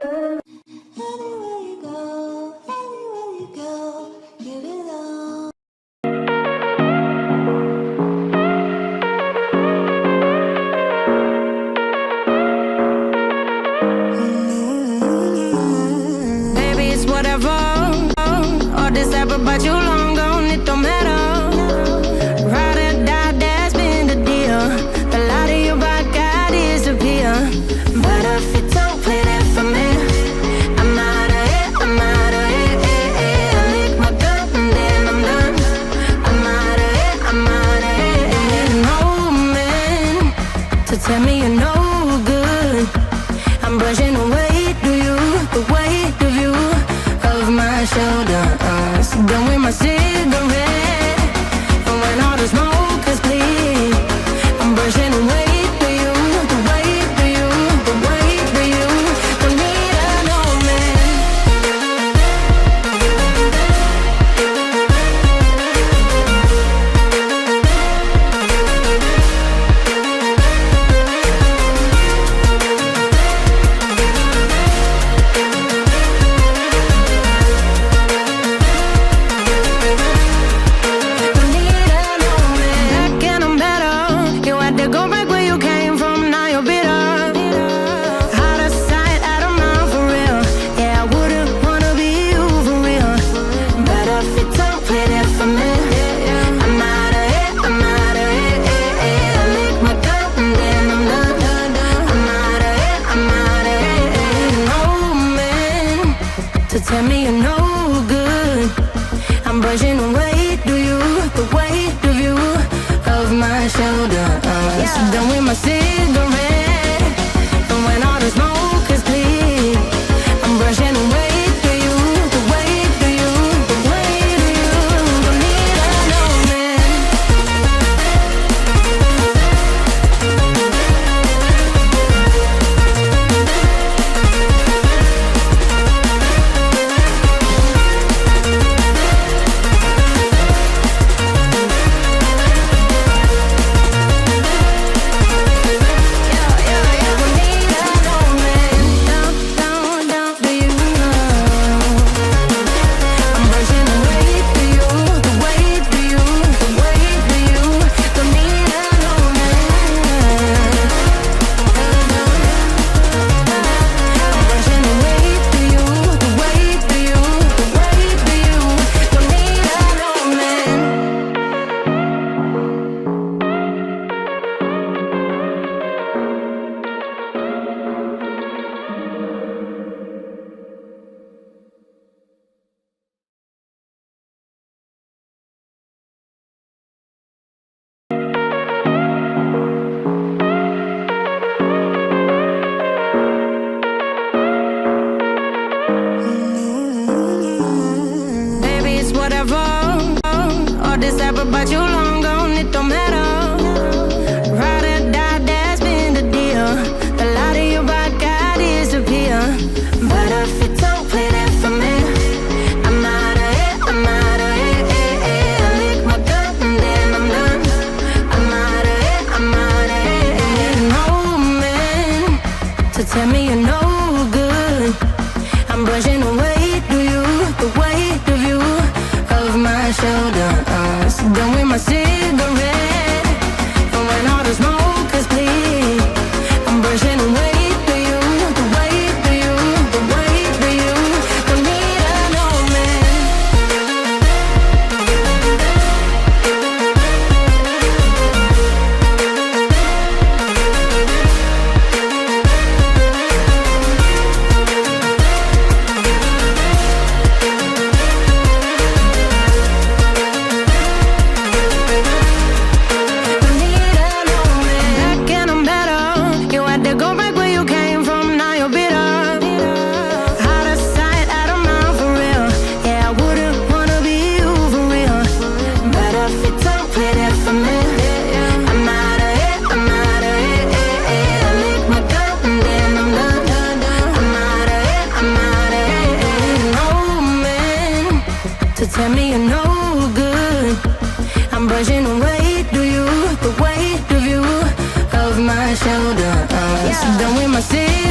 Anywhere you go, you belong. Baby, it's whatever. All this ever, but you long gone, it don't matter. Ride or die, that's been the deal. The light of your back, I disappear. But if you don't play that for me, I'm out of it, I'm out of it. I lick my gun and then I'm done. I'm out of it, I'm out of it. And no man to tell me you're no good. I'm brushing away, do you, the weight of you, of my shoulders. Done with my cigarette, and when all the smoke is clear, I'm brushing away, do you, the weight of you, the weight of you. Don't need no man. Tell me you're no good. I'm brushing away, do you, the weight of you, of my shoulders. Done with my cigarette, and when all the smoke is clear, I'm brushing away, do you, the weight of you, the weight of you. Don't need no man. But you long gone, it don't matter. Ride or die, that's been the deal. The light of your back, I disappear. But if you don't play that for me, I'm out of it, I'm out of it. I lick my gun and then I'm done. I'm out of it, I'm out of it. And no man to tell me you're no good. I'm brushing away, do you, the weight of you, of my shoulders. Done with my cigarette, and when all the smoke is clear, I'm brushing away, do you, the weight of you, the weight of you. Don't need no man. Tell me you're no good. I'm brushing away, do you, the weight of you, of my shoulders. Done with my city.